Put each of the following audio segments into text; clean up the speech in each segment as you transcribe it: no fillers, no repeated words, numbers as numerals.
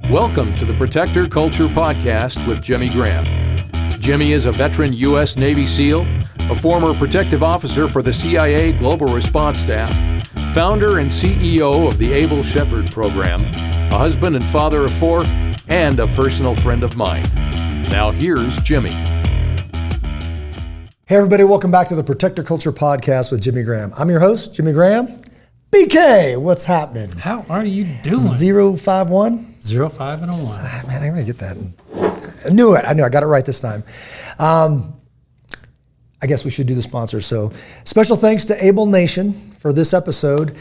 Welcome to the Protector Culture Podcast with Jimmy Graham. Jimmy is a veteran U.S. Navy SEAL, a former protective officer for the CIA Global Response Staff, founder and CEO of the Able Shepherd Program, a husband and father of 4, and a personal friend of mine. Now here's Jimmy. Hey everybody, welcome back to the Protector Culture Podcast with Jimmy Graham. I'm your host, Jimmy Graham. BK, what's happening? How are you doing? 051? 05 and a 1. Man, I'm going to get that. I knew it. I got it right this time. I guess we should do the sponsors. So special thanks to Able Nation for this episode.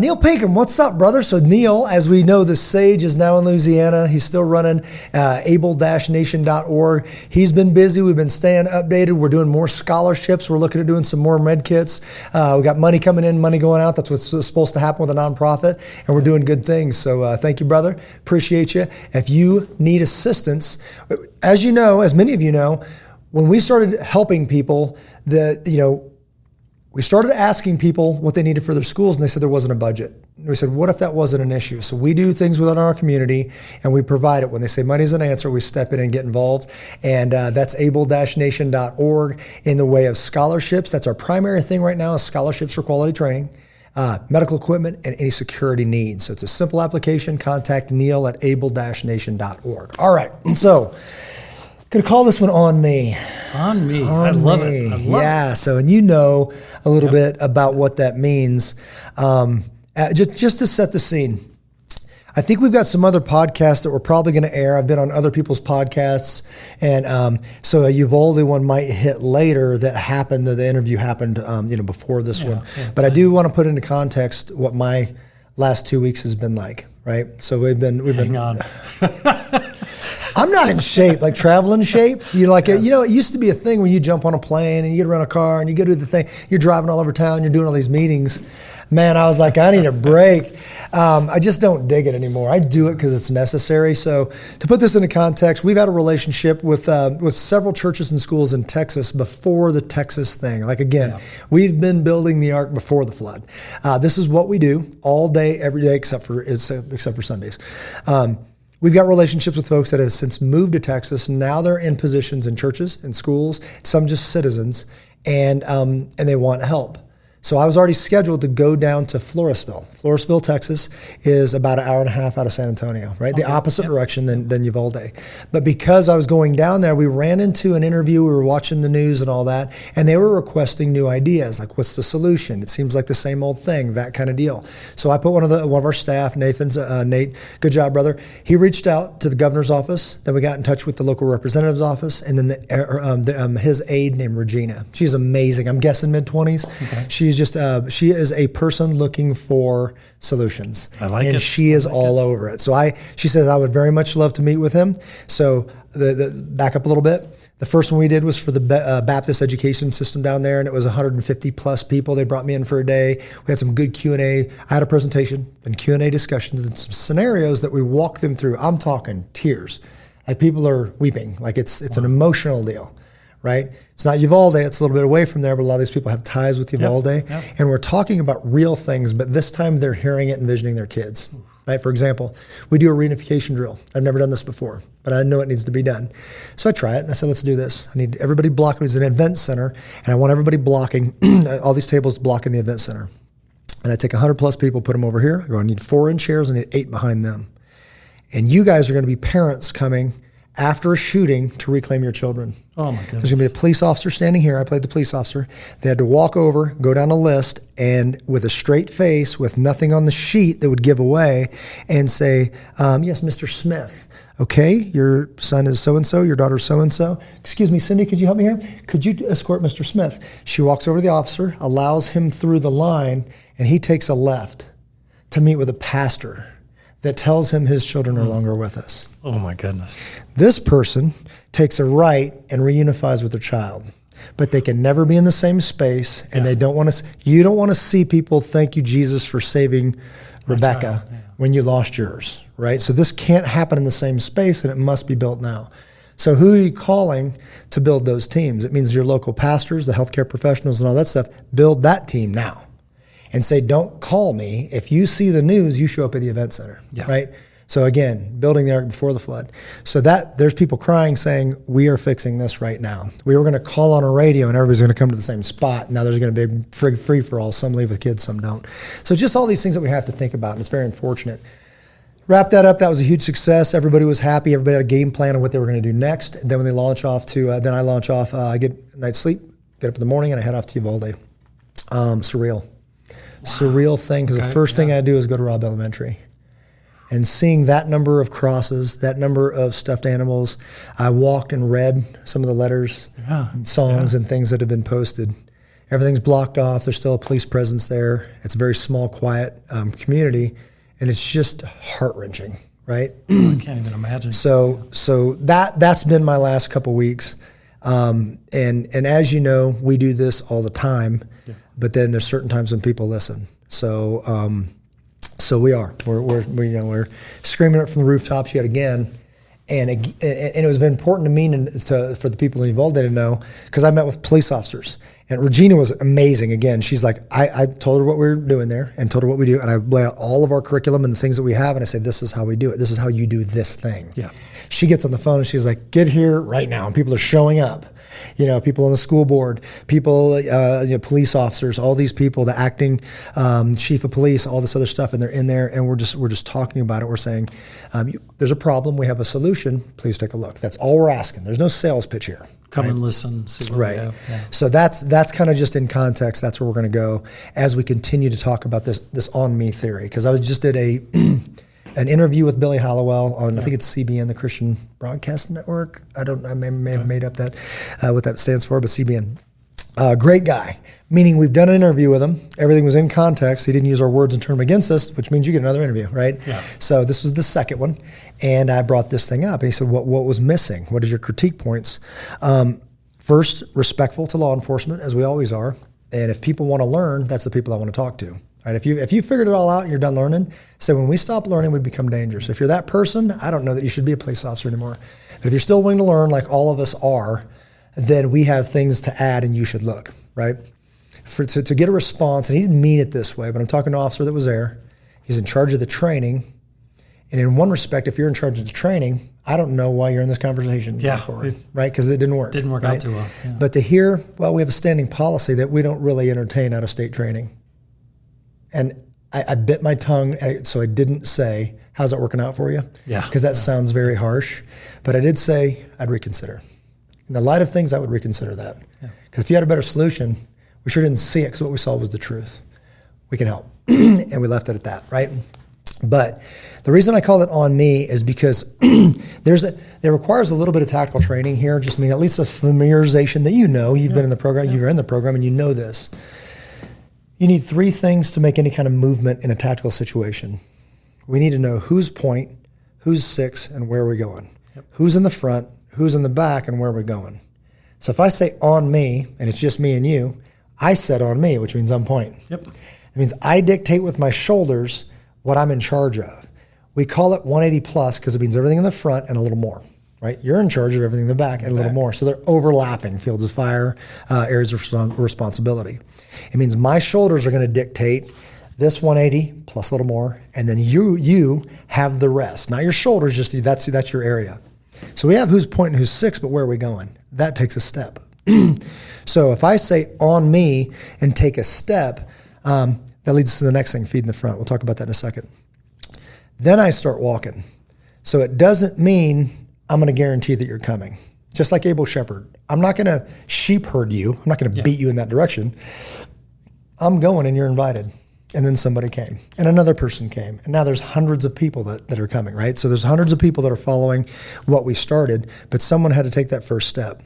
Neil Pinkham, what's up, brother? So Neil, as we know, the Sage is now in Louisiana. He's still running able-nation.org. He's been busy. We've been staying updated. We're doing more scholarships. We're looking at doing some more med kits. We got money coming in, money going out. That's what's supposed to happen with a nonprofit, and we're doing good things. So thank you, brother. Appreciate you. If you need assistance, as you know, as many of you know, when we started helping people, we started asking people what they needed for their schools, and they said there wasn't a budget. And we said, what if that wasn't an issue? So we do things within our community, and we provide it. When they say money's an answer, we step in and get involved. And that's able-nation.org in the way of scholarships. That's our primary thing right now, is scholarships for quality training, medical equipment, and any security needs. So it's a simple application. Contact Neil at able-nation.org. All right, so gonna call this one On Me. On Me. I love it. I love it. So, and you know a little bit about what that means. Just to set the scene, I think we've got some other podcasts that we're probably going to air. I've been on other people's podcasts, and so a Uvalde one might hit later. That happened. The interview happened, before this one. But I do want to put into context what my last 2 weeks has been like. Right. So we've been. Hang on. I'm not in shape, like traveling shape. It used to be a thing when you jump on a plane and you get around a car and you go do the thing. You're driving all over town. You're doing all these meetings. Man, I was like, I need a break. I just don't dig it anymore. I do it because it's necessary. So to put this into context, we've had a relationship with several churches and schools in Texas before the Texas thing. We've been building the ark before the flood. This is what we do all day, every day, except for Sundays. We've got relationships with folks that have since moved to Texas. Now they're in positions in churches and schools, some just citizens, and they want help. So I was already scheduled to go down to Floresville. Floresville, Texas is about an hour and a half out of San Antonio, right? Okay. The opposite direction than Uvalde. But because I was going down there, we ran into an interview. We were watching the news and all that, and they were requesting new ideas. Like, what's the solution? It seems like the same old thing, that kind of deal. So I put one of our staff, Nate, good job, brother. He reached out to the governor's office. Then we got in touch with the local representative's office, and then his aide named Regina. She's amazing. I'm guessing mid-20s. Okay. She is a person looking for solutions. I like it. And she is all over it. So she says, I would very much love to meet with him. So back up a little bit. The first one we did was for the Baptist education system down there, and it was 150 plus people. They brought me in for a day. We had some good Q&A. I had a presentation, then Q&A discussions, and some scenarios that we walked them through. I'm talking tears. Like, people are weeping. Like, it's an emotional deal. Right? It's not Uvalde, it's a little bit away from there, but a lot of these people have ties with Uvalde. Yep. And we're talking about real things, but this time they're hearing it and visioning their kids. Right? For example, we do a reunification drill. I've never done this before, but I know it needs to be done. So I try it, and I said, let's do this. I need everybody blocking. It's an event center, and I want everybody blocking, all these tables blocking the event center. And I take 100 plus people, put them over here. I go, I need 4 in chairs, I need 8 behind them. And you guys are going to be parents coming after a shooting to reclaim your children. Oh my goodness. There's going to be a police officer standing here. I played the police officer. They had to walk over, go down a list, and with a straight face, with nothing on the sheet that would give away, and say, yes, Mr. Smith. Okay, your son is so-and-so, your daughter's so-and-so. Excuse me, Cindy, could you help me here? Could you escort Mr. Smith? She walks over to the officer, allows him through the line, and he takes a left to meet with a pastor that tells him his children are no longer with us. Oh my goodness. This person takes a right and reunifies with their child, but they can never be in the same space, and they don't want to. You don't want to see people thank you, Jesus, for saving Rebecca when you lost yours, right? So this can't happen in the same space, and it must be built now. So who are you calling to build those teams? It means your local pastors, the healthcare professionals, and all that stuff. Build that team now. And say, don't call me. If you see the news, you show up at the event center, right? So again, building the ark before the flood. So that there's people crying saying, we are fixing this right now. We were going to call on a radio and everybody's going to come to the same spot. Now there's going to be free for all. Some leave with kids, some don't. So just all these things that we have to think about, and it's very unfortunate. Wrap that up. That was a huge success. Everybody was happy. Everybody had a game plan on what they were going to do next. And then when they launch off to, then I launch off, I get a night's sleep, get up in the morning, and I head off to Uvalde. Surreal. Wow. Surreal thing, because the first thing I do is go to Robb Elementary. And seeing that number of crosses, that number of stuffed animals, I walked and read some of the letters, and songs, and things that have been posted. Everything's blocked off. There's still a police presence there. It's a very small, quiet community, and it's just heart-wrenching, right? I can't even imagine. So that's been my last couple weeks. And as you know, we do this all the time, but then there's certain times when people listen. So we're screaming it from the rooftops yet again, and it was very important to me for the people in Uvalde to know, because I met with police officers, and Regina was amazing. Again, she's like, I told her what we were doing there and told her what we do, and I lay out all of our curriculum and the things that we have, and I say, this is how we do it. This is how you do this thing. Yeah. She gets on the phone and she's like, get here right now, and people are showing up. People on the school board, people, police officers, all these people, the acting chief of police, all this other stuff, and they're in there, and we're just talking about it. We're saying, there's a problem, we have a solution, please take a look. That's all we're asking. There's no sales pitch here. Come and listen, see what we have. Yeah. So that's kind of just in context. That's where we're going to go as we continue to talk about this on me theory. Because I just did an interview with Billy Hallowell on, I think it's CBN, the Christian Broadcast Network. I may have made up that, what that stands for, but CBN. Great guy, meaning we've done an interview with him. Everything was in context. He didn't use our words and turn them against us, which means you get another interview, right? Yeah. So this was the second one, and I brought this thing up. And he said, what was missing? What is your critique points? First, respectful to law enforcement, as we always are. And if people want to learn, that's the people I want to talk to. Right? If you figured it all out and you're done learning, so when we stop learning, we become dangerous. If you're that person, I don't know that you should be a police officer anymore. But if you're still willing to learn, like all of us are, then we have things to add, and you should look, right? To get a response, and he didn't mean it this way, but I'm talking to an officer that was there. He's in charge of the training. And in one respect, if you're in charge of the training, I don't know why you're in this conversation going forward, right? Because it didn't work. Didn't work out too well. Yeah. But to hear, well, we have a standing policy that we don't really entertain out-of-state training. And I bit my tongue, so I didn't say, how's that working out for you? Yeah. Because that sounds very harsh. But I did say I'd reconsider. In the light of things, I would reconsider that. Because if you had a better solution, we sure didn't see it, because what we saw was the truth. We can help. And we left it at that, right? But the reason I call it on me is because there requires a little bit of tactical training here, just mean at least a familiarization that you've been in the program, you're in the program, and you know this. You need three things to make any kind of movement in a tactical situation. We need to know who's point, who's six, and where we're going. Who's in the front, who's in the back, and where we're going. So if I say on me, and it's just me and you, I said on me, which means I'm point. It means I dictate with my shoulders what I'm in charge of. We call it 180 plus because it means everything in the front and a little more, right? You're in charge of everything in the back and a little more. So they're overlapping fields of fire, areas of responsibility. It means my shoulders are going to dictate this 180 plus a little more, and then you have the rest. Not your shoulders, just that's your area. So we have who's point and who's six, but where are we going? That takes a step. So if I say on me and take a step, that leads us to the next thing, feed in the front. We'll talk about that in a second. Then I start walking. So it doesn't mean I'm going to guarantee that you're coming. Just like Abel Shepherd. I'm not going to sheep herd you. I'm not going to beat you in that direction. I'm going and you're invited. And then somebody came and another person came. And now there's hundreds of people that are coming, right? So there's hundreds of people that are following what we started, but someone had to take that first step.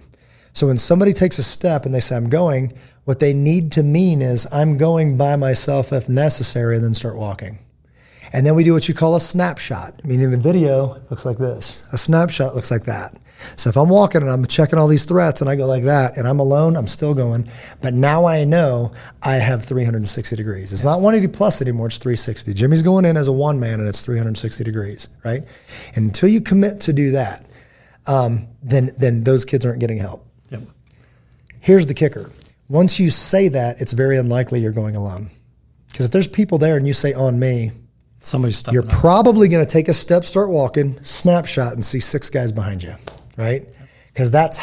So when somebody takes a step and they say, I'm going, what they need to mean is I'm going by myself if necessary, and then start walking. And then we do what you call a snapshot, meaning the video looks like this. A snapshot looks like that. So if I'm walking and I'm checking all these threats and I go like that and I'm alone, I'm still going. But now I know I have 360 degrees. It's not 180 plus anymore, it's 360. Jimmy's going in as a one man and it's 360 degrees, right? And until you commit to do that, then those kids aren't getting help. Yep. Here's the kicker. Once you say that, it's very unlikely you're going alone. Because if there's people there and you say on me, Somebody's stepping You're up. probably going to take a step, start walking, snapshot, and see 6 guys behind you, right? Because that's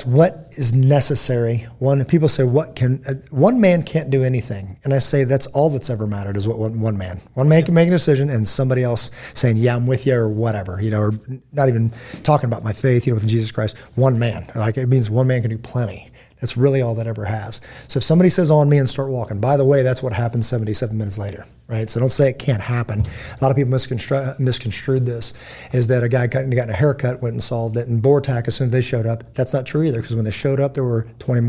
what is necessary. People say, one man can't do anything. And I say that's all that's ever mattered is what one man. One man can make a decision and somebody else saying, yeah, I'm with you or whatever, or not even talking about my faith, with Jesus Christ. One man. Like it means one man can do plenty. That's really all that ever has. So if somebody says on me and start walking, by the way, that's what happens 77 minutes later, right? So don't say it can't happen. A lot of people misconstrued this, is that a guy got a haircut, went and solved it, and BORTAC, as soon as they showed up, that's not true either, because when they showed up, there were 20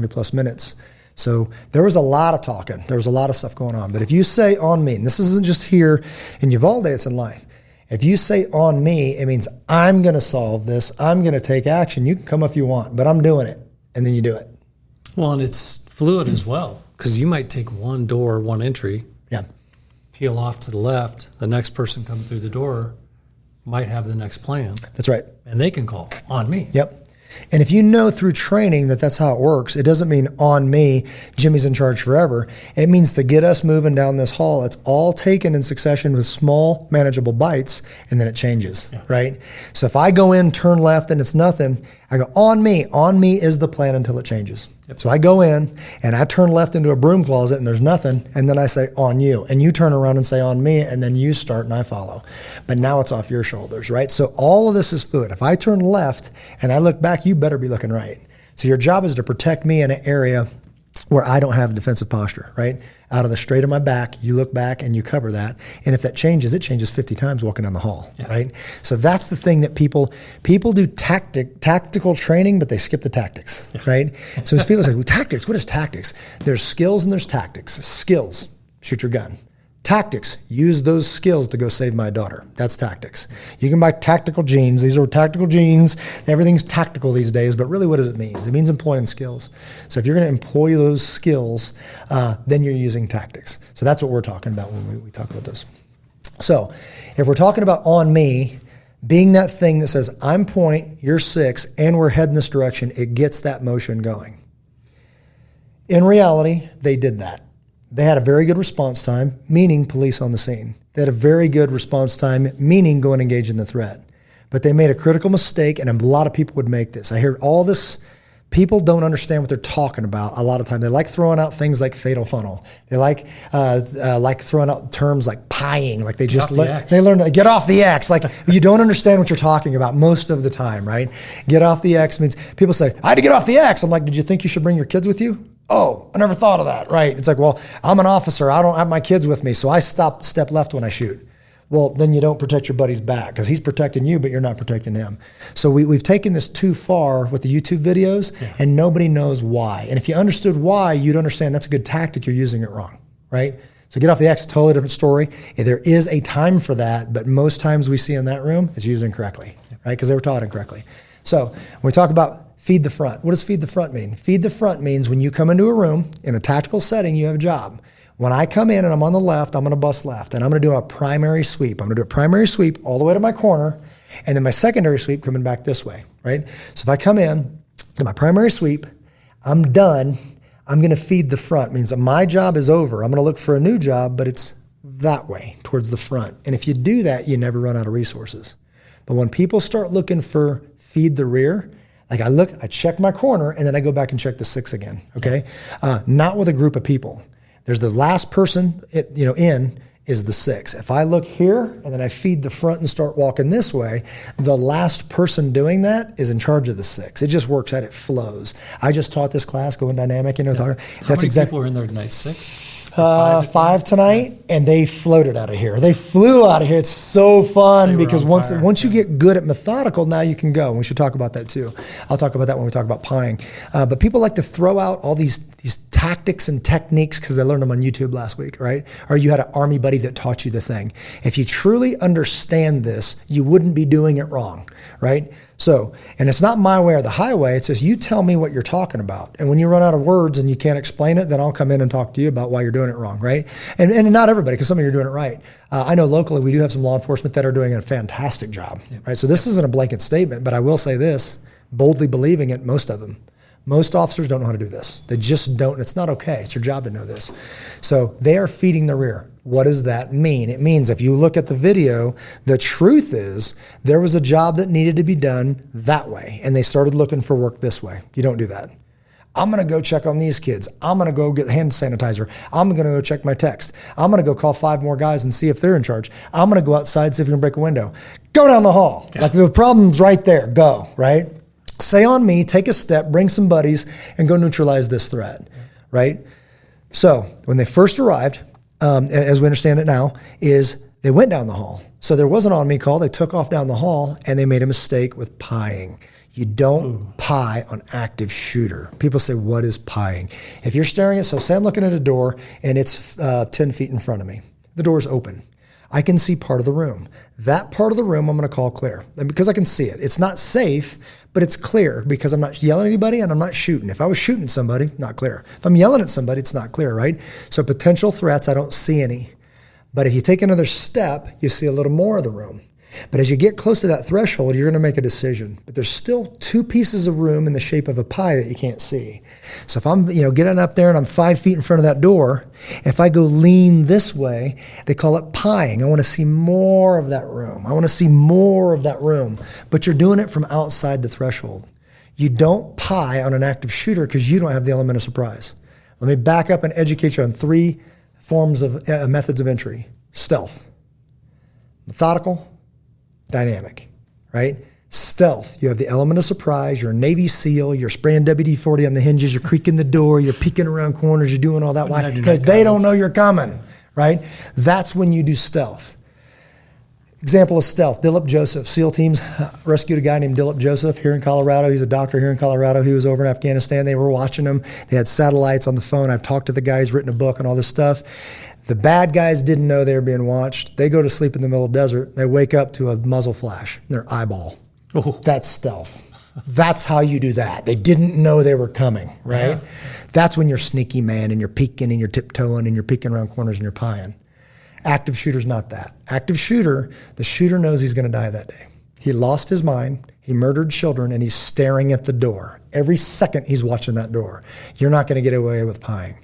plus minutes. So there was a lot of talking. There was a lot of stuff going on. But if you say on me, and this isn't just here in Uvalde, it's in life. If you say on me, it means I'm going to solve this. I'm going to take action. You can come if you want, but I'm doing it. And then you do it. Well, and it's fluid as well, because you might take one door, one entry, peel off to the left. The next person coming through the door might have the next plan. That's right. And they can call on me. Yep. And if you know through training that that's how it works, it doesn't mean on me, Jimmy's in charge forever. It means to get us moving down this hall, it's all taken in succession with small, manageable bites, and then it changes, right? So if I go in, turn left, and it's nothing, I go on me. On me is the plan until it changes. Yep. So I go in, and I turn left into a broom closet, and there's nothing, and then I say on you. And you turn around and say on me, and then you start, and I follow. But now it's off your shoulders, right? So all of this is fluid. If I turn left, and I look back, you better be looking right. So your job is to protect me in an area where I don't have defensive posture, right? Out of the straight of my back, you look back and you cover that. And if that changes, it changes 50 times walking down the hall, right? So that's the thing that people do tactical training, but they skip the tactics, right? So as people say, well, tactics, what is tactics? There's skills and there's tactics. Skills, shoot your gun. Tactics, use those skills to go save my daughter. That's tactics. You can buy tactical jeans. These are tactical jeans. Everything's tactical these days, but really what does it mean? It means employing skills. So if you're going to employ those skills, then you're using tactics. So that's what we're talking about when we talk about this. So if we're talking about on me, being that thing that says, I'm point, you're 6, and we're heading this direction, it gets that motion going. In reality, they did that. They had a very good response time, meaning police on the scene. They had a very good response time, meaning go and engage in the threat. But they made a critical mistake, and a lot of people would make this. I hear all this. People don't understand what they're talking about a lot of time. They like throwing out things like fatal funnel. They like throwing out terms like pieing, like they learn to get off the X. Like you don't understand what you're talking about most of the time, right? Get off the X means people say, I had to get off the X. I'm like, did you think you should bring your kids with you? Oh, I never thought of that, right? It's like, well, I'm an officer. I don't have my kids with me, so I step left when I shoot. Well, then you don't protect your buddy's back because he's protecting you, but you're not protecting him. So we've taken this too far with the YouTube videos, and nobody knows why. And if you understood why, you'd understand that's a good tactic. You're using it wrong, right? So get off the X, totally different story. There is a time for that, but most times we see in that room, it's used incorrectly, right? Because they were taught incorrectly. So when we talk about feed the front, what does feed the front mean? Feed the front means when you come into a room in a tactical setting, you have a job. When I come in and I'm on the left, I'm going to bust left, and I'm going to do a primary sweep. I'm going to do a primary sweep all the way to my corner, and then my secondary sweep coming back this way, right? So if I come in, do my primary sweep, I'm done. I'm going to feed the front. It means that my job is over. I'm going to look for a new job, but it's that way, towards the front. And if you do that, you never run out of resources. But when people start looking for feed the rear, like I check my corner, and then I go back and check the 6 again, okay? Not with a group of people. There's the last person, in is the 6. If I look here and then I feed the front and start walking this way, the last person doing that is in charge of the 6. It just works out. It flows. I just taught this class, Going Dynamic. How many people were in there tonight? 6? 5 tonight, and they floated out of here. They flew out of here. It's so fun because once you get good at methodical, now you can go. We should talk about that too. I'll talk about that when we talk about pieing. But people like to throw out all these tactics and techniques because they learned them on YouTube last week, right? Or you had an army buddy that taught you the thing. If you truly understand this, you wouldn't be doing it wrong, right? So, and it's not my way or the highway. It's just you tell me what you're talking about. And when you run out of words and you can't explain it, then I'll come in and talk to you about why you're doing it wrong, right? And not everybody, because some of you are doing it right. I know locally we do have some law enforcement that are doing a fantastic job, right? So this isn't a blanket statement, but I will say this, boldly believing it, most of them. Most officers don't know how to do this. They just don't. It's not okay. It's your job to know this. So they are feeding the rear. What does that mean? It means if you look at the video, the truth is there was a job that needed to be done that way, and they started looking for work this way. You don't do that. I'm going to go check on these kids. I'm going to go get hand sanitizer. I'm going to go check my text. I'm going to go call 5 more guys and see if they're in charge. I'm going to go outside, see if we can break a window. Go down the hall. Yeah. Like the problem's right there. Go, right? Say on me, take a step, bring some buddies, and go neutralize this threat, right? So when they first arrived, as we understand it now, is they went down the hall. So there was an on me call. They took off down the hall, and they made a mistake with pieing. You don't pie on active shooter. People say, what is pieing? If you're staring at, so say I'm looking at a door and it's 10 feet in front of me. The door's open. I can see part of the room. That part of the room I'm going to call clear. And because I can see it. It's not safe, but it's clear because I'm not yelling at anybody and I'm not shooting. If I was shooting at somebody, not clear. If I'm yelling at somebody, it's not clear, right? So potential threats, I don't see any. But if you take another step, you see a little more of the room. But as you get close to that threshold, you're going to make a decision. But there's still 2 pieces of room in the shape of a pie that you can't see. So if I'm, getting up there and I'm 5 feet in front of that door, if I go lean this way, they call it pieing. I want to see more of that room. I want to see more of that room. But you're doing it from outside the threshold. You don't pie on an active shooter because you don't have the element of surprise. Let me back up and educate you on 3 forms of methods of entry. Stealth, methodical, dynamic, right? Stealth, you have the element of surprise, you're a Navy SEAL, you're spraying WD-40 on the hinges, you're creaking the door, you're peeking around corners, you're doing all that. Why? Because they don't know you're coming, right? That's when you do stealth. Example of stealth, Dilip Joseph. SEAL teams rescued a guy named Dilip Joseph here in Colorado. He's a doctor here in Colorado. He was over in Afghanistan. They were watching him. They had satellites on the phone. I've talked to the guy. He's written a book and all this stuff. The bad guys didn't know they were being watched. They go to sleep in the middle of the desert. They wake up to a muzzle flash in their eyeball. Oh. That's stealth. That's how you do that. They didn't know they were coming, right? Yeah. That's when you're sneaky, man, and you're peeking and you're tiptoeing and you're peeking around corners and you're pieing. Active shooter's not that. Active shooter, the shooter knows he's going to die that day. He lost his mind. He murdered children, and he's staring at the door. Every second he's watching that door. You're not going to get away with pieing.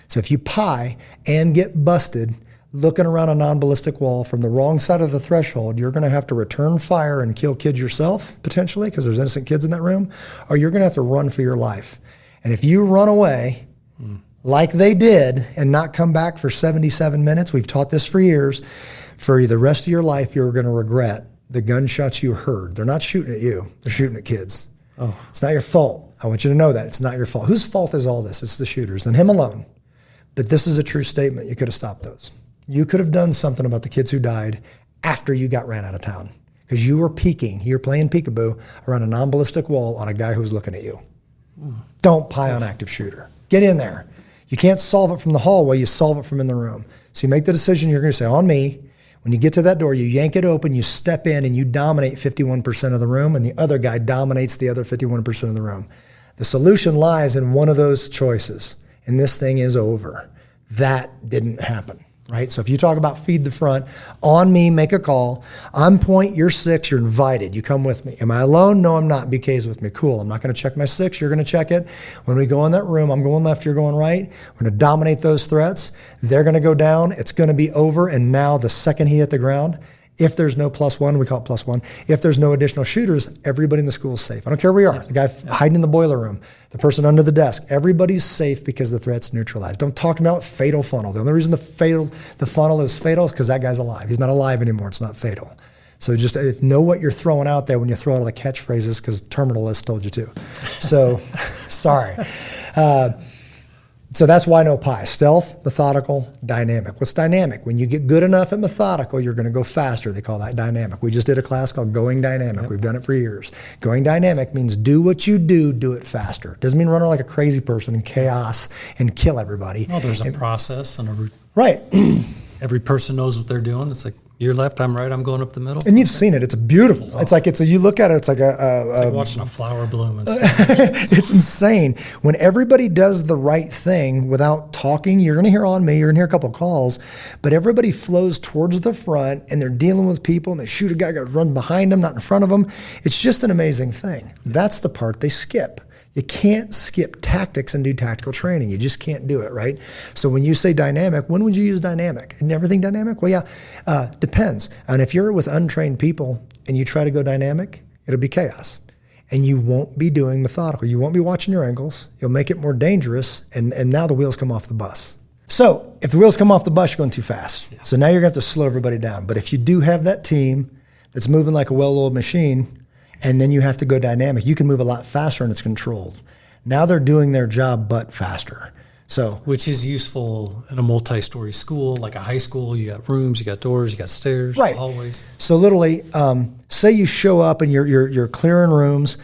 So if you pie and get busted looking around a non-ballistic wall from the wrong side of the threshold, you're going to have to return fire and kill kids yourself, potentially, because there's innocent kids in that room, or you're going to have to run for your life. And if you run away like they did and not come back for 77 minutes, we've taught this for years, for the rest of your life you're going to regret the gunshots you heard. They're not shooting at you. They're shooting at kids. Oh. It's not your fault. I want you to know that. It's not your fault. Whose fault is all this? It's the shooters and him alone. But this is a true statement. You could have stopped those. You could have done something about the kids who died after you got ran out of town because you were peeking. You were playing peekaboo around a non-ballistic wall on a guy who was looking at you. Don't pie on active shooter. Get in there. You can't solve it from the hallway. You solve it from in the room. So you make the decision. You're going to say, on me. When you get to that door, you yank it open, you step in, and you dominate 51% of the room, and the other guy dominates the other 51% of the room. The solution lies in one of those choices, and this thing is over. That didn't happen, right? So if you talk about feed the front, on me, make a call. I'm point, you're 6, you're invited. You come with me. Am I alone? No, I'm not. BK's with me. Cool. I'm not going to check my 6. You're going to check it. When we go in that room, I'm going left, you're going right. We're going to dominate those threats. They're going to go down. It's going to be over. And now the second he hit the ground, if there's no +1, we call it +1. If there's no additional shooters, everybody in the school is safe. I don't care where you are. The guy hiding in the boiler room, the person under the desk, everybody's safe because the threat's neutralized. Don't talk about fatal funnel. The only reason the funnel is fatal is because that guy's alive. He's not alive anymore. It's not fatal. So just know what you're throwing out there when you throw out all the catchphrases because Terminalist told you to. So, sorry. So that's why no pie. Stealth, methodical, dynamic. What's dynamic? When you get good enough at methodical, you're going to go faster. They call that dynamic. We just did a class called Going Dynamic. Yep. We've done it for years. Going dynamic means do what you do it faster. Doesn't mean run like a crazy person in chaos and kill everybody. Well, there's a process and a right. Every person knows what they're doing. It's like you're left, I'm right, I'm going up the middle. And you've seen it. It's beautiful. Oh. You look at it, it's like it's like watching a flower bloom. And it's insane. When everybody does the right thing without talking, you're going to hear on me, you're going to hear a couple of calls, but everybody flows towards the front and they're dealing with people and they shoot a guy, run behind them, not in front of them. It's just an amazing thing. That's the part they skip. You can't skip tactics and do tactical training. You just can't do it, right? So when you say dynamic, when would you use dynamic? Isn't everything dynamic? Well, yeah, depends. And if you're with untrained people and you try to go dynamic, it'll be chaos. And you won't be doing methodical. You won't be watching your ankles. You'll make it more dangerous, and now the wheels come off the bus. So if the wheels come off the bus, you're going too fast. Yeah. So now you're going to have to slow everybody down. But if you do have that team that's moving like a well-oiled machine, and then you have to go dynamic, you can move a lot faster and it's controlled. Now they're doing their job, but faster. So, which is useful in a multi-story school, like a high school. You got rooms, you got doors, you got stairs, right. hallways. So literally, say you show up and you're clearing rooms.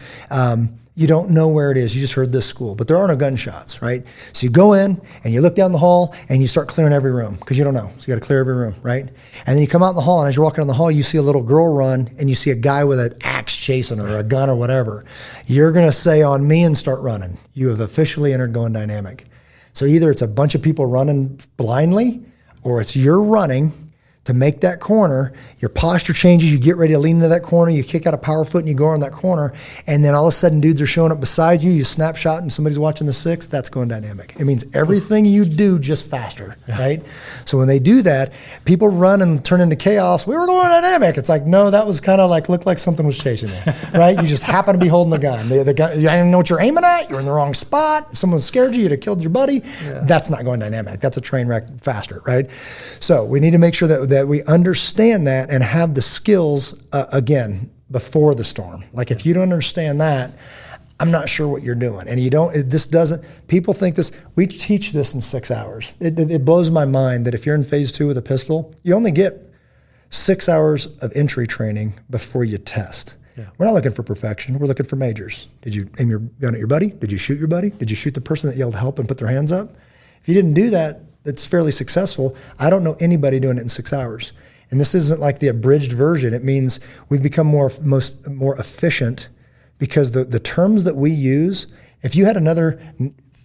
You don't know where it is. You just heard this school, but there are no gunshots, right? So you go in and you look down the hall and you start clearing every room because you don't know. So you got to clear every room, right? And then you come out in the hall, and as you're walking down the hall, you see a little girl run and you see a guy with an axe chasing her or a gun or whatever. You're going to say on me and start running. You have officially entered going dynamic. So either it's a bunch of people running blindly or it's you're running to make that corner, your posture changes, you get ready to lean into that corner, you kick out a power foot and you go on that corner, and then all of a sudden dudes are showing up beside you, you snapshot and somebody's watching the six, that's going dynamic. It means everything you do just faster, right? So when they do that, people run and turn into chaos, we were going dynamic. It's like, no, that was kind of like, looked like something was chasing you, right? You just happen to be holding the gun. The gun, you didn't know what you're aiming at, you're in the wrong spot, someone scared you, you'd have killed your buddy. Yeah. That's not going dynamic. That's a train wreck faster, right? So we need to make sure that we understand that and have the skills, again, before the storm. Like if you don't understand that, I'm not sure what you're doing. And people think this, we teach this in 6 hours. It blows my mind that if you're in phase 2 with a pistol, you only get 6 hours of entry training before you test. Yeah. We're not looking for perfection. We're looking for majors. Did you aim your gun at your buddy? Did you shoot your buddy? Did you shoot the person that yelled help and put their hands up? If you didn't do that, it's fairly successful. I don't know anybody doing it in 6 hours. And this isn't like the abridged version. It means we've become more efficient because the terms that we use, if you had another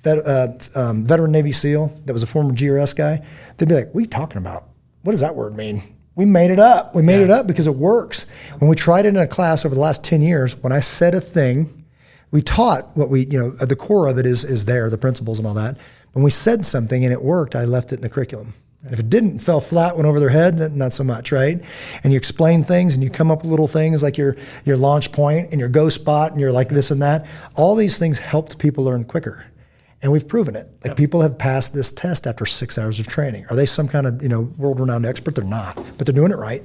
veteran Navy SEAL that was a former GRS guy, they'd be like, what are you talking about? What does that word mean? We made it up. We made it up because it works. When we tried it in a class over the last 10 years, when I said a thing, we taught what the core of it is there, the principles and all that. When we said something and it worked, I left it in the curriculum. And if it didn't, fell flat, went over their head, not so much, right? And you explain things and you come up with little things like your launch point and your go spot and you're like this and that. All these things helped people learn quicker. And we've proven it. Like people have passed this test after 6 hours of training. Are they some kind of world-renowned expert? They're not, but they're doing it right.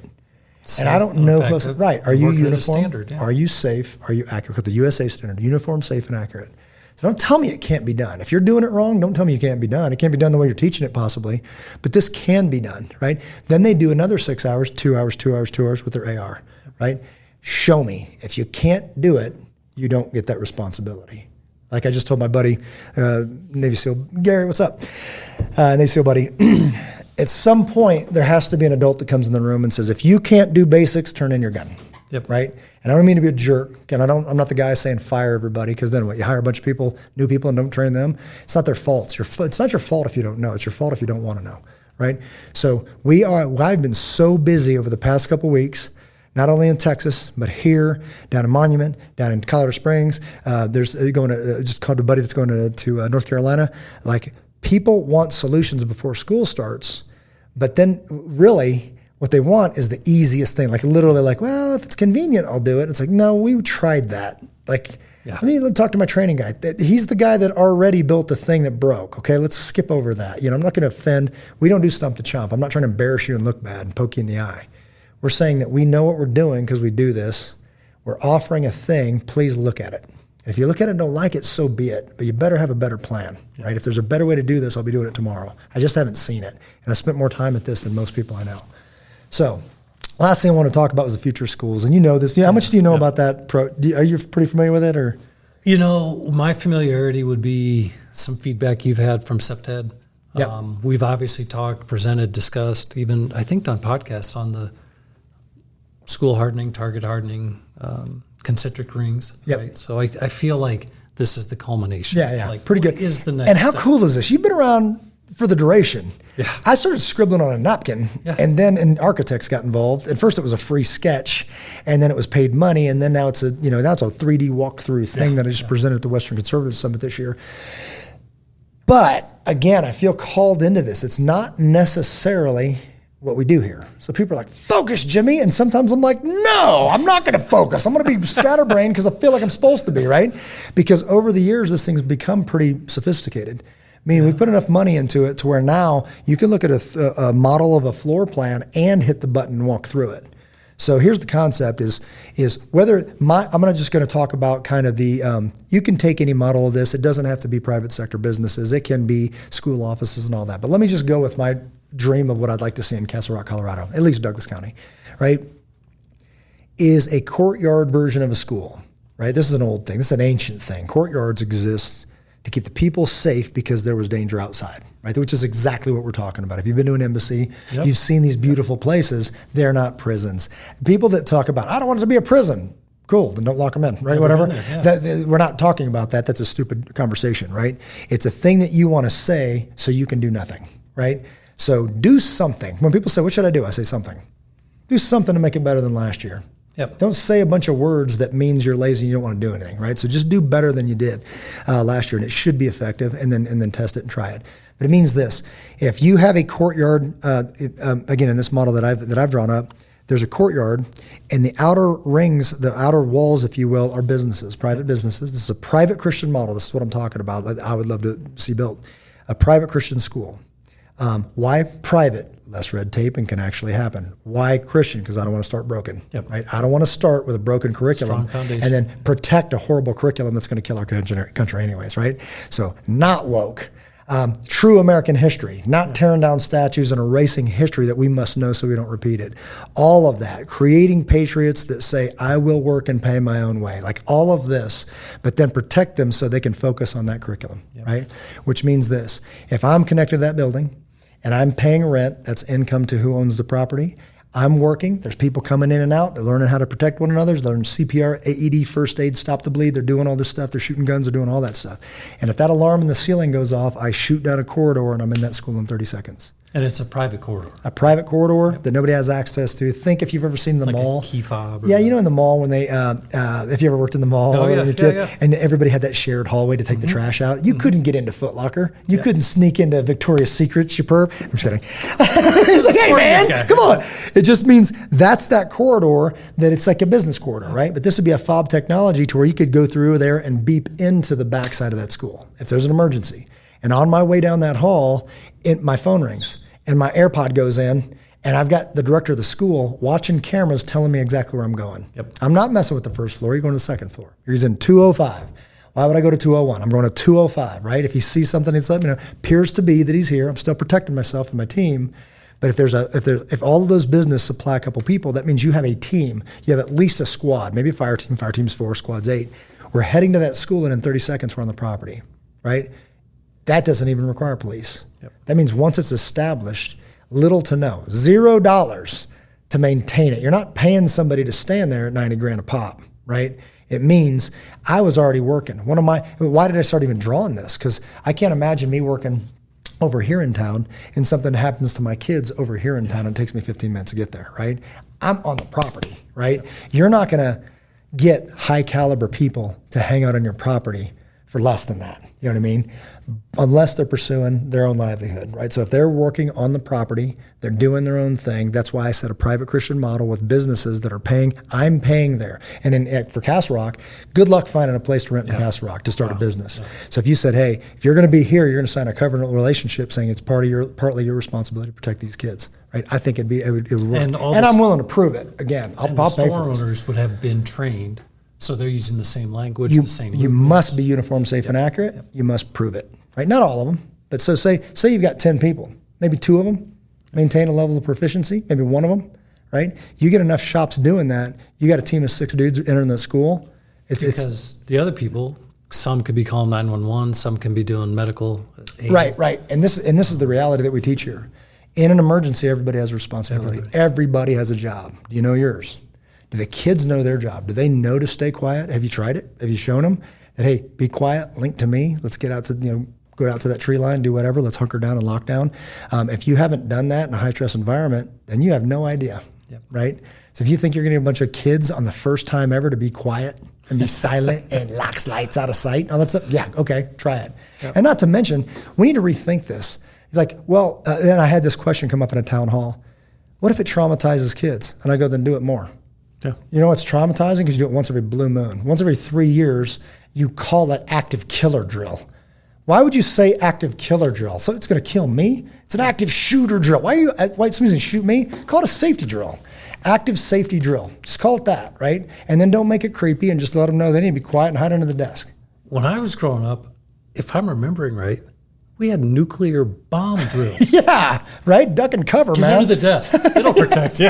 Safe, and I don't know who's right. Are you uniform? Standard, yeah. Are you safe? Are you accurate? With the USA standard, uniform, safe, and accurate. So don't tell me it can't be done. If you're doing it wrong, don't tell me you can't be done. It can't be done the way you're teaching it possibly, but this can be done, right? Then they do another 6 hours, 2 hours, 2 hours, 2 hours with their AR, right? Show me. If you can't do it, you don't get that responsibility. Like I just told my buddy, Navy SEAL, Gary, what's up? Navy SEAL buddy. At some point, there has to be an adult that comes in the room and says, if you can't do basics, turn in your gun. Yep. Right? And I don't mean to be a jerk. And I'm not the guy saying fire everybody, because then what? You hire a bunch of people, new people, and don't train them. It's not their fault. It's not your fault if you don't know. It's your fault if you don't want to know. Right? So I've been so busy over the past couple weeks, not only in Texas, but here, down in Monument, down in Colorado Springs. Just called a buddy that's going to North Carolina. Like, people want solutions before school starts, but then really what they want is the easiest thing. Like literally like, well, if it's convenient, I'll do it. It's like, no, we tried that. Like, let me talk to my training guy. He's the guy that already built the thing that broke. Okay, let's skip over that. I'm not going to offend. We don't do stump to chump. I'm not trying to embarrass you and look bad and poke you in the eye. We're saying that we know what we're doing because we do this. We're offering a thing. Please look at it. And if you look at it and don't like it, so be it. But you better have a better plan, right? If there's a better way to do this, I'll be doing it tomorrow. I just haven't seen it. And I spent more time at this than most people I know. So last thing I want to talk about was the future of schools. And you know this. How much do you know about that? Are you pretty familiar with it? Or? My familiarity would be some feedback you've had from SEPTED. Yep. We've obviously talked, presented, discussed, even I think done podcasts on the school hardening, target hardening, concentric rings. Yep. Right? So I feel like this is the culmination. Yeah. Like, pretty good. Is the next And how step? cool is this? You've been around for the duration. Yeah. I started scribbling on a napkin, and then architects got involved. At first, it was a free sketch, and then it was paid money, and then now it's a 3D walkthrough thing that I just presented at the Western Conservative Summit this year. But again, I feel called into this. It's not necessarily what we do here. So people are like, focus, Jimmy. And sometimes I'm like, no, I'm not going to focus. I'm going to be scatterbrained because I feel like I'm supposed to be, right? Because over the years, this thing's become pretty sophisticated. Meaning we put enough money into it to where now you can look at a model of a floor plan and hit the button and walk through it. So here's the concept is whether I'm just going to talk about kind of the, you can take any model of this. It doesn't have to be private sector businesses. It can be school offices and all that. But let me just go with my dream of what I'd like to see in Castle Rock, Colorado, at least Douglas County, right? Is a courtyard version of a school, right? This is an old thing. This is an ancient thing. Courtyards exist to keep the people safe because there was danger outside, right? Which is exactly what we're talking about. If you've been to an embassy, you've seen these beautiful places. They're not prisons. People that talk about, I don't want it to be a prison. Cool, then don't lock them in, right? Whatever. We're not talking about that. That's a stupid conversation, right? It's a thing that you want to say so you can do nothing, right? So do something. When people say, what should I do? I say something. Do something to make it better than last year. Don't say a bunch of words that means you're lazy and you don't want to do anything, right? So just do better than you did last year, and it should be effective, and then test it and try it. But it means this: if you have a courtyard, again in this model that I've drawn up, there's a courtyard, and the outer rings, the outer walls, if you will, are businesses, private businesses. This is a private Christian model. This is what I'm talking about. That I would love to see built, a private Christian school. Why private? Less red tape and can actually happen. Why Christian? Because I don't want to start broken. Right? I don't want to start with a broken curriculum and then protect a horrible curriculum that's going to kill our country anyways, right? So not woke. True American history, not tearing down statues and erasing history that we must know so we don't repeat it. All of that, creating patriots that say, I will work and pay my own way, like all of this, but then protect them so they can focus on that curriculum, right? Which means this: if I'm connected to that building, and I'm paying rent, that's income to who owns the property. I'm working, there's people coming in and out, they're learning how to protect one another, they're learning CPR, AED, first aid, stop the bleed, they're doing all this stuff, they're shooting guns, they're doing all that stuff. And if that alarm in the ceiling goes off, I shoot down a corridor and I'm in that school in 30 seconds. And it's a private corridor. A private corridor that nobody has access to. Think if you've ever seen the mall. A key fob. Yeah, you know in the mall when they, if you ever worked in the mall, and everybody had that shared hallway to take the trash out. You couldn't get into Foot Locker. You couldn't sneak into Victoria's Secret, you perp. I'm just kidding. It's like, hey man, come on. It just means that's that corridor that it's like a business corridor, right? But this would be a fob technology to where you could go through there and beep into the backside of that school if there's an emergency. And on my way down that hall, my phone rings and my AirPod goes in, and I've got the director of the school watching cameras telling me exactly where I'm going. I'm not messing with the first floor. You're going to the second floor. He's in 205. Why would I go to 201? I'm going to 205, right? If he sees something, he's let me know. Appears to be that he's here. I'm still protecting myself and my team. But if all of those business supply a couple people, that means you have a team. You have at least a squad, maybe a fire team. Fire team's 4, squad's 8. We're heading to that school, and in 30 seconds we're on the property, right? That doesn't even require police. That means once it's established, little to no, $0 to maintain it. You're not paying somebody to stand there at $90,000 a pop, right? It means I was already working. Why did I start even drawing this? Because I can't imagine me working over here in town and something happens to my kids over here in town and it takes me 15 minutes to get there, right? I'm on the property, right? You're not going to get high caliber people to hang out on your property for less than that. You know what I mean? Unless they're pursuing their own livelihood, right? So if they're working on the property, they're doing their own thing. That's why I said a private Christian model with businesses that are paying. I'm paying there. And for Castle Rock, good luck finding a place to rent in Castle Rock to start a business. So if you said, hey, if you're going to be here, you're going to sign a covenant relationship saying it's partly your responsibility to protect these kids, right? I think it would work. And I'm willing to prove it. Again, I'll pay for this. Store owners would have been trained. So they're using the same language, the same movements. You must be uniform, safe, and accurate. You must prove it, right? Not all of them, but so say you've got 10 people, maybe 2 of them maintain a level of proficiency, maybe 1 of them, right? You get enough shops doing that, you got a team of 6 dudes entering the school. Because the other people, some could be calling 911, some can be doing medical aid. Right. And this is the reality that we teach here. In an emergency, everybody has a responsibility. Everybody has a job. Do you know yours? Do the kids know their job? Do they know to stay quiet? Have you tried it? Have you shown them that, hey, be quiet, link to me, let's get out to, go out to that tree line, do whatever, let's hunker down and lock down. If you haven't done that in a high stress environment, then you have no idea, right? So if you think you're going to get a bunch of kids on the first time ever to be quiet and be silent and locks lights out of sight, oh, that's okay, try it. And not to mention, we need to rethink this. Like, well, then I had this question come up in a town hall. What if it traumatizes kids? And I go, then do it more. Yeah. You know what's traumatizing? Because you do it once every blue moon. Once every 3 years, you call it active killer drill. Why would you say active killer drill? So it's going to kill me? It's an active shooter drill. Why somebody's going to shoot me? Call it a safety drill. Active safety drill. Just call it that, right? And then don't make it creepy and just let them know they need to be quiet and hide under the desk. When I was growing up, if I'm remembering right, we had nuclear bomb drills. Yeah, right? Duck and cover, Get man. under the desk. It'll protect you.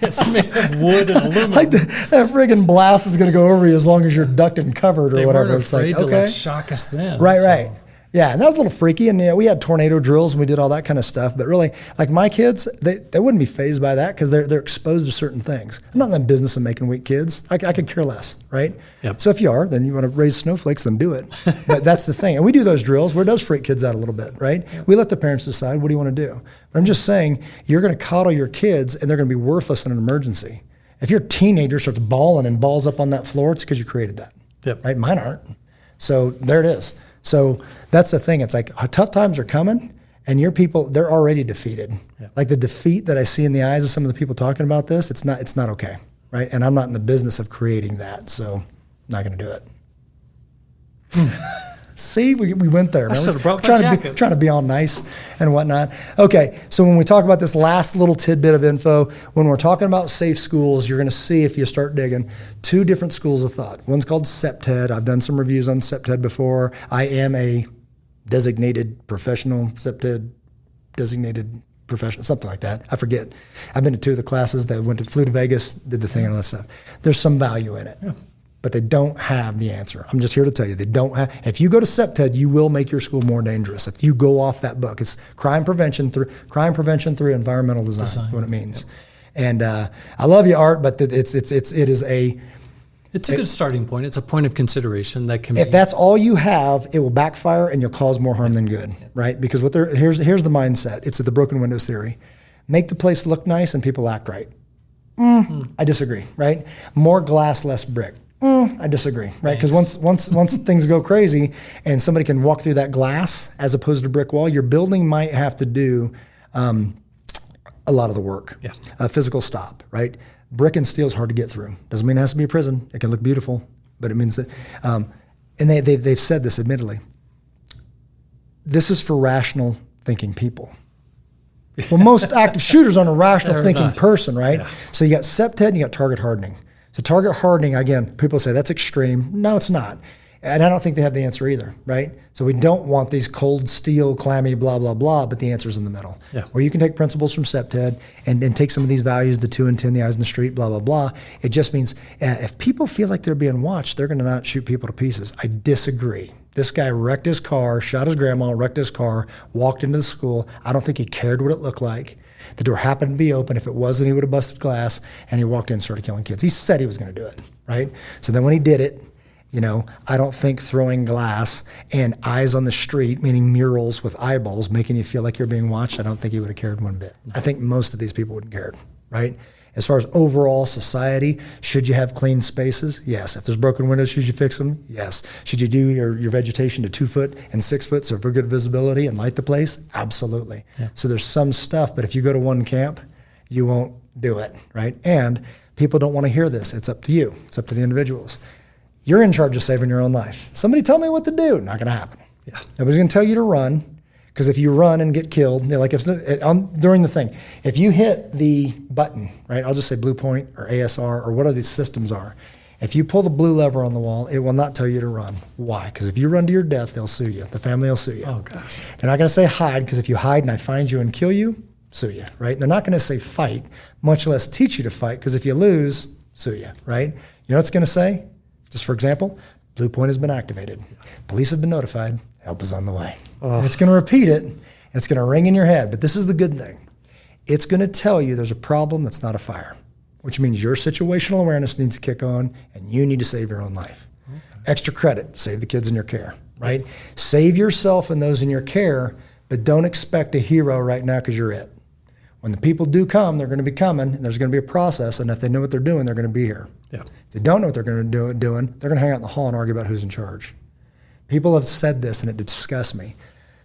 It's made of wood and aluminum. Like that friggin' blast is going to go over you as long as you're ducked and covered or They whatever. weren't It's afraid like, to okay. shock us then. Right, so. right. Yeah, and that was a little freaky, and we had tornado drills, and we did all that kind of stuff. But really, like my kids, they wouldn't be fazed by that because they're exposed to certain things. I'm not in the business of making weak kids. I could care less, right? Yep. So if you are, then you want to raise snowflakes, then do it. But that's the thing. And we do those drills where it does freak kids out a little bit, right? Yep. We let the parents decide, what do you want to do? But I'm just saying, you're going to coddle your kids, and they're going to be worthless in an emergency. If your teenager starts bawling and balls up on that floor, it's because you created that, right? Mine aren't. So there it is. So that's the thing. It's like tough times are coming, and your people, they're already defeated. Yeah. Like the defeat that I see in the eyes of some of the people talking about this, it's not okay, right? And I'm not in the business of creating that, so I'm not going to do it. See, we went there. I should have brought my jacket. Trying to be all nice and whatnot. Okay, so when we talk about this last little tidbit of info, when we're talking about safe schools, you're going to see, if you start digging, 2 different schools of thought. One's called SEPTED. I've done some reviews on SEPTED before. I am a designated professional, SEPTED designated professional, something like that. I forget. I've been to 2 of the classes that flew to Vegas, did the thing and all that stuff. There's some value in it. Yeah. But they don't have the answer. I'm just here to tell you, they don't have. If you go to SEPTED, you will make your school more dangerous. If you go off that book, it's crime prevention through environmental design. What it means. Yep. And I love you, Art, but it is a. It's a good starting point. It's a point of consideration that can. If that's all you have, it will backfire and you'll cause more harm than good, right? Because here's the mindset. It's the broken windows theory. Make the place look nice and people act right. I disagree, right? More glass, less brick. I disagree, right? Because once things go crazy and somebody can walk through that glass as opposed to brick wall, your building might have to do a lot of the work. Yeah. A physical stop, right? Brick and steel is hard to get through. Doesn't mean it has to be a prison. It can look beautiful, but it means that, and they've said this admittedly. This is for rational thinking people. Well, most active shooters aren't a rational thinking person, right? Yeah. So you got SEPTED and you got target hardening. So target hardening, again, people say that's extreme. No, it's not. And I don't think they have the answer either, right? So we don't want these cold steel, clammy, blah, blah, blah, but the answer's in the middle. Yeah. Where you can take principles from SEPTED and take some of these values, the 2 and 10, the eyes in the street, blah, blah, blah. It just means if people feel like they're being watched, they're going to not shoot people to pieces. I disagree. This guy wrecked his car, shot his grandma, wrecked his car, walked into the school. I don't think he cared what it looked like. The door happened to be open. If it wasn't, he would have busted glass, and he walked in and started killing kids. He said he was going to do it, right? So then when he did it, I don't think throwing glass and eyes on the street, meaning murals with eyeballs, making you feel like you're being watched, I don't think he would have cared one bit. I think most of these people wouldn't care, right? As far as overall society, should you have clean spaces? Yes. If there's broken windows, should you fix them? Yes. Should you do your vegetation to 2 foot and 6 foot so for good visibility and light the place? Absolutely. Yeah. So there's some stuff, but if you go to one camp, you won't do it, right? And people don't want to hear this. It's up to you. It's up to the individuals. You're in charge of saving your own life. Somebody tell me what to do. Not going to happen. Yeah. Nobody's going to tell you to run. Because if you run and get killed, like during the thing, if you hit the button, right, I'll just say Blue Point or ASR or whatever these systems are, if you pull the blue lever on the wall, it will not tell you to run. Why? Because if you run to your death, they'll sue you. The family will sue you. Oh, gosh. They're not going to say hide, because if you hide and I find you and kill you, sue you, right? They're not going to say fight, much less teach you to fight, because if you lose, sue you, right? You know what it's going to say? Just for example, Blue Point has been activated. Police have been notified. Help is on the way. And it's going to repeat it. And it's going to ring in your head. But this is the good thing. It's going to tell you there's a problem that's not a fire, which means your situational awareness needs to kick on and you need to save your own life. Okay. Extra credit, save the kids in your care. right? Save yourself and those in your care, but don't expect a hero right now because you're it. When the people do come, they're going to be coming, and there's going to be a process, and if they know what they're doing, they're going to be here. Yeah. If they don't know what they're going to do, they're going to hang out in the hall and argue about who's in charge. People have said this, and it disgusts me.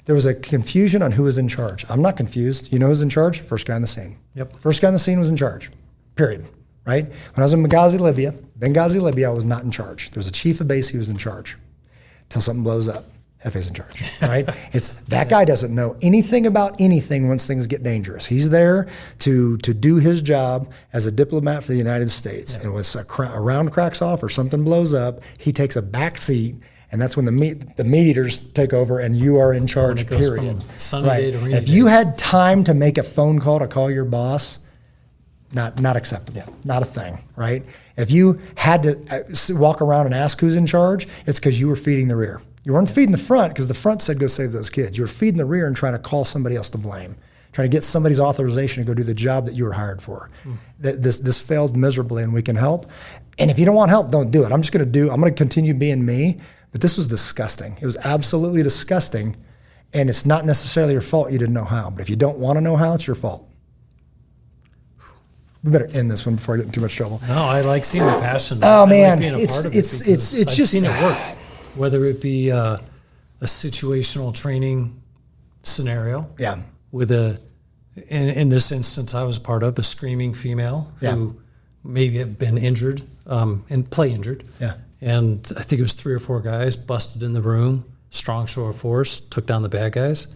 There was a confusion on who was in charge. I'm not confused. You know who's in charge? First guy on the scene. Yep. First guy on the scene was in charge, period, right? When I was in Benghazi, Libya, I was not in charge. There was a chief of base, he was in charge. Until something blows up, Hefe's in charge, right? It's that guy doesn't know anything about anything once things get dangerous. He's there to do his job as a diplomat for the United States. And when a round cracks off or something blows up, he takes a back seat. And that's when the meat eaters take over, and you are in charge. Period. Sunny day to rainy If day. you had time to make a phone call to call your boss, not acceptable. Not a thing. Right? If you had to walk around and ask who's in charge, it's because you were feeding the rear. You weren't feeding the front because the front said go save those kids. You were feeding the rear and trying to call somebody else to blame, trying to get somebody's authorization to go do the job that you were hired for. This failed miserably, and we can help. And if you don't want help, don't do it. I'm going to continue being me. But this was disgusting. It was absolutely disgusting, and it's not necessarily your fault you didn't know how. But if you don't want to know how, it's your fault. We better end this one before I get in too much trouble. No, I like seeing the passion. Oh man, like being a part of it it's I've just seen it work. Whether it be a situational training scenario, yeah, with in this instance I was part of a screaming female who maybe had been injured and play injured. Yeah. And I think it was 3 or 4 guys busted in the room, strong show of force, took down the bad guys,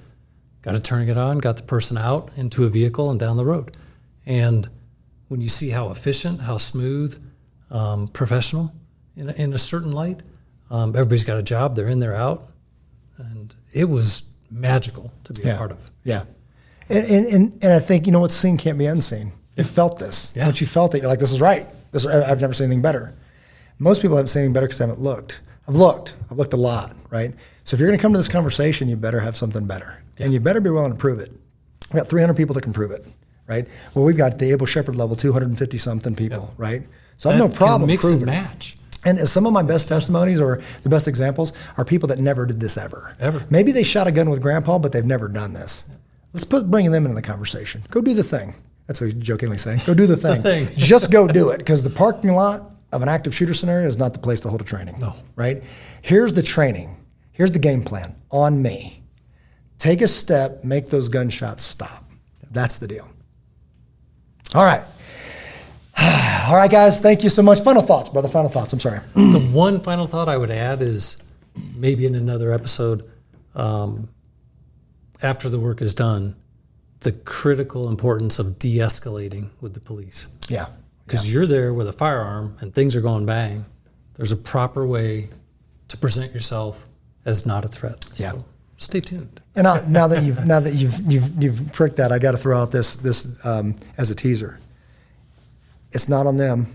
got it turning it on, got the person out into a vehicle and down the road. And when you see how efficient, how smooth, professional in a certain light, everybody's got a job, they're in, they're out. And it was magical to be a part of. Yeah. And I think, you know what, seen can't be unseen. You felt this. Yeah. Once you felt it, you're like, this is right. I've never seen anything better. Most people haven't seen anything better because they haven't looked. I've looked a lot, right? So if you're going to come to this conversation, you better have something better. Yeah. And you better be willing to prove it. We've got 300 people that can prove it, right? Well, we've got the Able Shepherd level, 250-something people, right? So I have no problem mix proving and match. And some of my best testimonies or the best examples are people that never did this ever. Ever. Maybe they shot a gun with grandpa, but they've never done this. Let's bringing them into the conversation. Go do the thing. That's what he's jokingly saying. Go do the thing. Just go do it, because the parking lot of an active shooter scenario is not the place to hold a training. No. Right? Here's the training. Here's the game plan on me. Take a step, make those gunshots stop. That's the deal. All right. All right, guys. Thank you so much. Final thoughts, brother. Final thoughts. I'm sorry. The one final thought I would add is maybe in another episode, after the work is done, the critical importance of de-escalating with the police. Yeah. Because you're there with a firearm and things are going bang. There's a proper way to present yourself as not a threat. Yeah. So stay tuned. And now that you've pricked that, I got to throw out this as a teaser. It's not on them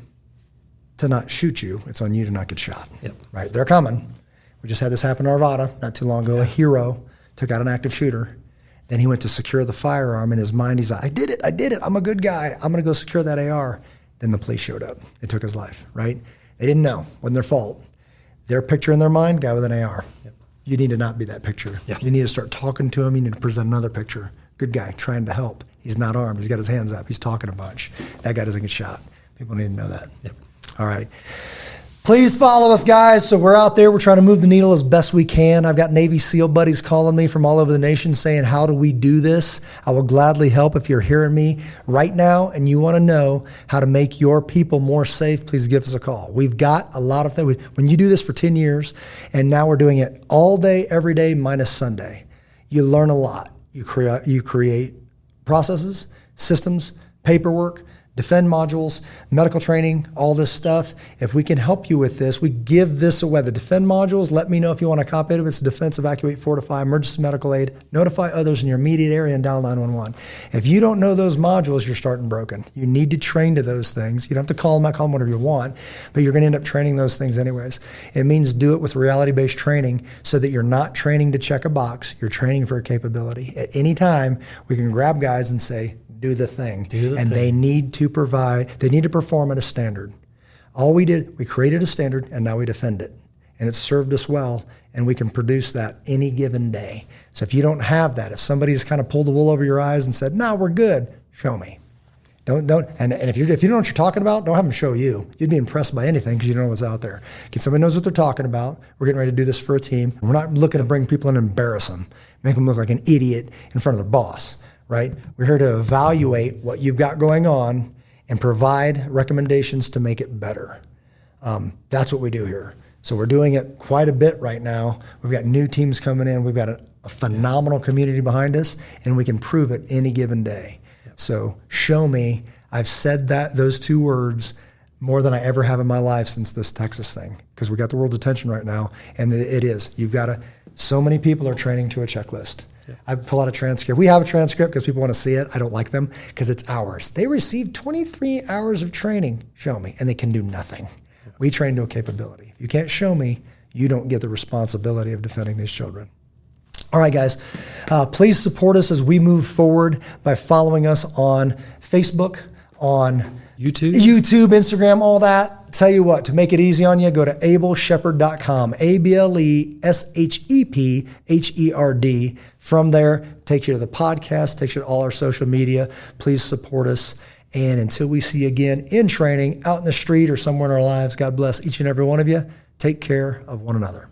to not shoot you. It's on you to not get shot. Yep. Right? They're coming. We just had this happen in Arvada not too long ago. A hero took out an active shooter. Then he went to secure the firearm. In his mind, he's like, I did it. I'm a good guy. I'm going to go secure that AR. Then the police showed up. They took his life, right? They didn't know. Wasn't their fault. Their picture in their mind, guy with an AR. Yep. You need to not be that picture. Yep. You need to start talking to him. You need to present another picture. Good guy, trying to help. He's not armed. He's got his hands up. He's talking a bunch. That guy doesn't get shot. People need to know that. Yep. All right. Please follow us, guys. So we're out there. We're trying to move the needle as best we can. I've got Navy SEAL buddies calling me from all over the nation saying, how do we do this? I will gladly help. If you're hearing me right now and you want to know how to make your people more safe, please give us a call. We've got a lot of things. When you do this for 10 years, and now we're doing it all day, every day, minus Sunday, you learn a lot. You create processes, systems, paperwork, defend modules, medical training, all this stuff. If we can help you with this, we give this away. The defend modules, let me know if you want a copy of it. It's defense, evacuate, fortify, emergency medical aid, notify others in your immediate area, and dial 911. If you don't know those modules, you're starting broken. You need to train to those things. You don't have to call them, call them whatever you want, but you're going to end up training those things anyways. It means do it with reality-based training so that you're not training to check a box. You're training for a capability. At any time, we can grab guys and say, do the thing. They need to perform at a standard. All we did, we created a standard and now we defend it. and it's served us well, and we can produce that any given day. So if you don't have that, if somebody's kind of pulled the wool over your eyes and said, no, we're good, show me. And if you don't know what you're talking about, don't have them show you. You'd be impressed by anything because you don't know what's out there. Get somebody who knows what they're talking about. We're getting ready to do this for a team. We're not looking to bring people in and embarrass them, make them look like an idiot in front of their boss, right? We're here to evaluate what you've got going on and provide recommendations to make it better. That's what we do here. So we're doing it quite a bit right now. We've got new teams coming in. We've got a phenomenal community behind us, and we can prove it any given day. So show me. I've said those two words more than I ever have in my life since this Texas thing, because we got the world's attention right now, and it is. So many people are training to a checklist. Yeah. I pull out a transcript. We have a transcript because people want to see it. I don't like them because it's ours. They received 23 hours of training. Show me, and they can do nothing. Yeah. We train to a capability. If you can't show me, you don't get the responsibility of defending these children. All right, guys, please support us as we move forward by following us on Facebook, on YouTube, Instagram, all that. Tell you what, to make it easy on you, go to ableshepherd.com, ABLESHEPHERD. From there, takes you to the podcast, takes you to all our social media. Please support us. And until we see you again in training, out in the street or somewhere in our lives, God bless each and every one of you. Take care of one another.